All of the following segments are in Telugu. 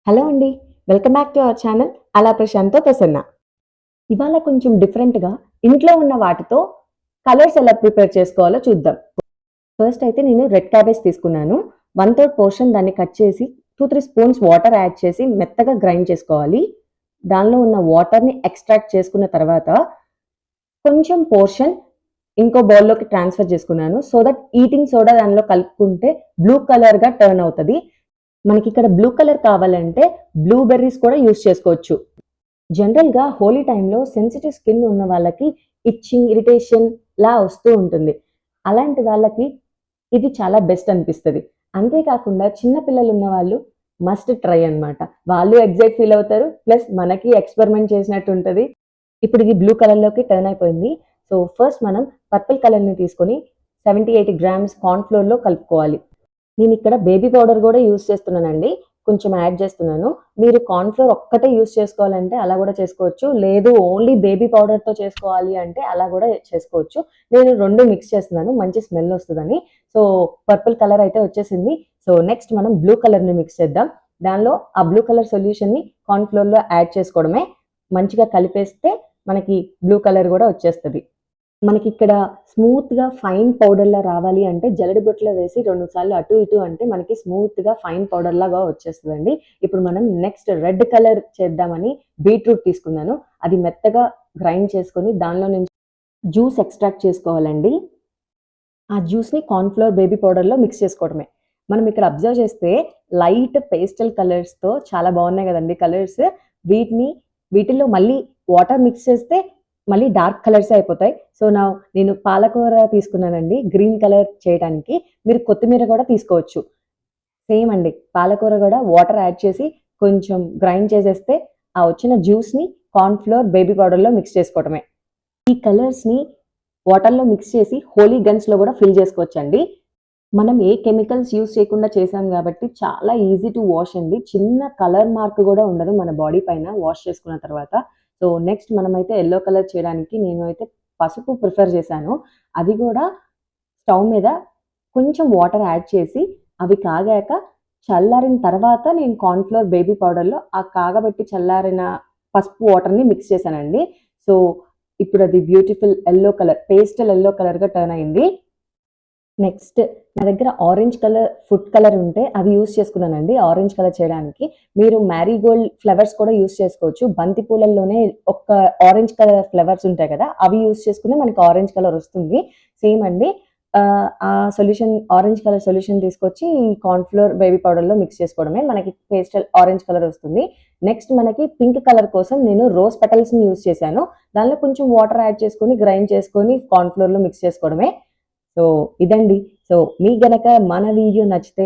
హలో అండి. Welcome back to our channel అలా ప్రశాంత్‌తో ప్రసన్న. ఇవాళ కొంచెం డిఫరెంట్‌గా ఇంట్లో ఉన్న వాటితో కలర్స్ ఎలా ప్రిపేర్ చేసుకోవాలో చూద్దాం. ఫస్ట్ అయితే నేను రెడ్ క్యాబేజ్ తీసుకున్నాను. 1/3 పోర్షన్ దాన్ని కట్ చేసి 2, 3 స్పూన్స్ వాటర్ యాడ్ చేసి మెత్తగా గ్రైండ్ చేసుకోవాలి. దానిలో ఉన్న వాటర్‌ని ఎక్స్ట్రాక్ట్ చేసుకున్న తర్వాత కొంచెం పోర్షన్ ఇంకో బౌల్‌లోకి ట్రాన్స్‌ఫర్ చేసుకున్నాను. సో దట్ ఈటింగ్ సోడా దానిలో కలుపుకుంటే బ్లూ కలర్‌గా టర్న్ అవుతది. మనకిక్కడ బ్లూ కలర్ కావాలంటే బ్లూ బెర్రీస్ కూడా యూజ్ చేసుకోవచ్చు. జనరల్‌గా హోలీ టైంలో సెన్సిటివ్ స్కిన్ ఉన్న వాళ్ళకి ఇచ్చింగ్, ఇరిటేషన్ లా వస్తూ ఉంటుంది. అలాంటి వాళ్ళకి ఇది చాలా బెస్ట్ అనిపిస్తది. అంతే కాకుండా చిన్న పిల్లలున్న వాళ్ళు మస్ట్ ట్రై అన్నమాట. వాళ్ళు ఎక్సైట్ ఫీల్ అవుతారు. ప్లస్ మనకి ఎక్స్‌పెరిమెంట్ చేసినట్టు ఉంటది. ఇప్పుడు ఇది బ్లూ కలర్‌లోకి టర్న్ అయిపోయింది. సో, ఫస్ట్ మనం పర్పుల్ కలర్‌ని తీసుకొని 70, 80 గ్రామ్స్ కార్న్ ఫ్లోర్‌లో కలుపుకోవాలి. నేనిక్కడ బేబీ పౌడర్ గూడా యూజ్ చేస్తున్నానండి. కొంచెం యాడ్ చేస్తున్నాను. మీరు కార్న్ ఫ్లోర్ ఒక్కటే యూజ్ చేసుకోవాలంటే అలా గూడా చేసుకోవచ్చు. లేదు ఓన్లీ బేబీ పౌడర్‌తో చేసుకోవాలి అంటే అలా గూడా చేసుకోవచ్చు. నేను 2 మిక్స్ చేస్తున్నాను. మంచి స్మెల్ వస్తదని. సో, పర్పుల్ కలర్ అయితే వచ్చేసింది. సో, నెక్స్ట్ మనం బ్లూ కలర్‌ని మిక్స్ చేద్దాం. దానిలో ఆ బ్లూ కలర్ సొల్యూషన్‌ని కార్న్ ఫ్లోర్‌లో యాడ్ చేసుకోవడమే. మంచిగా కలిపేస్తే మనకి బ్లూ కలర్ గూడా వచ్చేస్తది. మనకిక్కడ స్మూత్‌గా ఫైన్ పౌడర్‌లా రావాలి అంటే జల్లెడ బుట్టలో వేసి 2 సార్లు అటు ఇటు అంటే మనకి స్మూత్‌గా ఫైన్ పౌడర్‌లాగా వచ్చేస్తదండి. ఇప్పుడు మనం నెక్స్ట్ రెడ్ కలర్ చేద్దామని బీట్రూట్ తీసుకున్నాను. అది మెత్తగా గ్రైండ్ చేసుకొని దానిలో నుంచి జ్యూస్ ఎక్స్ట్రాక్ట్ చేసుకోవాలండి. ఆ జ్యూస్‌ని కార్న్ ఫ్లోర్, బేబీ పౌడర్‌లో మిక్స్ చేసుకోవడమే. మనం ఇక్కడ అబ్జర్వ్ చేస్తే లైట్ పేస్టల్ కలర్స్‌తో చాలా బాగున్నాయి గదండీ కలర్స్. వీటిని వీటిల్లో మళ్ళీ వాటర్ మిక్స్ చేస్తే మళ్ళీ డార్క్ కలర్సే అయిపోతాయి. సో, నేను పాలకూర తీసుకున్నానండి గ్రీన్ కలర్ చేయడానికి. మీరు కొత్తిమీర గూడా తీసుకోవచ్చు. సేమ్ అండి. పాలకూర గూడా వాటర్ యాడ్ చేసి కొంచెం గ్రైండ్ చేసేస్తే ఆ వచ్చిన జ్యూస్‌ని కార్న్ ఫ్లోర్, బేబీ పౌడర్‌లో మిక్స్ చేసుకోవటమే. ఈ కలర్స్‌ని వాటర్‌లో మిక్స్ చేసి హోలీ గన్స్‌లో గూడా ఫిల్ చేసుకోవచ్చండి. మనం ఏ కెమికల్స్ యూజ్ చేయకుండా చేసాం గాబట్టి చాలా ఈజీ టు వాష్ అండి. చిన్న కలర్ మార్క్ గూడా ఉండదు మన బాడీ పైన వాష్ చేసుకున్న తర్వాత. సో, నెక్స్ట్ మనమైతే యెల్లో కలర్ చేయడానికి నేను అయితే పసుపు ప్రిఫర్ చేశాను. అది గూడా స్టవ్ మీద కొంచెం వాటర్ యాడ్ చేసి అవి కాగాక చల్లారిన తర్వాత నేను కార్న్ ఫ్లోర్, బేబీ పౌడర్‌లో ఆ కాగబెట్టి చల్లారిన పసుపు వాటర్‌ని మిక్స్ చేశానండి. సో, ఇప్పుడది beautiful yellow colour, pastel yellow కలర్‌గా టర్న్ అయింది. నెక్స్ట్ నా దగ్గర ఆరెంజ్ కలర్ ఫుడ్ కలర్ ఉంటే అవి యూజ్ చేసుకున్నానండి ఆరెంజ్ కలర్ చేయడానికి. మీరు మ్యారీగోల్డ్ ఫ్లవర్స్ కూడా యూజ్ చేసుకోవచ్చు. బంతి పూలల్లోనే ఒక ఆరెంజ్ కలర్ ఫ్లవర్స్ ఉంటాయి కదా! అవి యూజ్ చేసుకుని మనకి ఆరెంజ్ కలర్ వస్తుంది. సేమ్ అండి. ఆ సొల్యూషన్ ఆరెంజ్ కలర్ సొల్యూషన్ తీసుకొచ్చి కార్న్ ఫ్లోర్, బేబీ పౌడర్‌లో మిక్స్ చేసుకోవడమే. మనకి పేస్టల్ ఆరెంజ్ కలర్ వస్తుంది. నెక్స్ట్ మనకి పింక్ కలర్ కోసం నేను రోజ్ పెటల్స్‌ని యూజ్ చేశాను. దానిలో కొంచెం వాటర్ యాడ్ చేసుకొని, గ్రైండ్ చేసుకొని కార్న్ ఫ్లోర్‌లో మిక్స్ చేసుకోవడమే. సో, ఇదండి. సో, మీకు గనక మన వీడియో నచ్చితే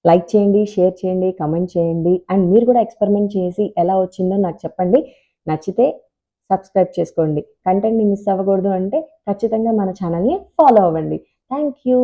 లైక్ చేయండి, షేర్ చేయండి, కామెంట్ చేయండి. అండ్ మీరు కూడా ఎక్స్‌పెరిమెంట్ చేసి ఎలా వచ్చిందో నాకు చెప్పండి. నచ్చితే సబ్స్క్రైబ్ చేసుకోండి. కంటెంట్‌ని మిస్ అవ్వకూడదు అంటే ఖచ్చితంగా మన ఛానెల్‌ని ఫాలో అవ్వండి. Thank you.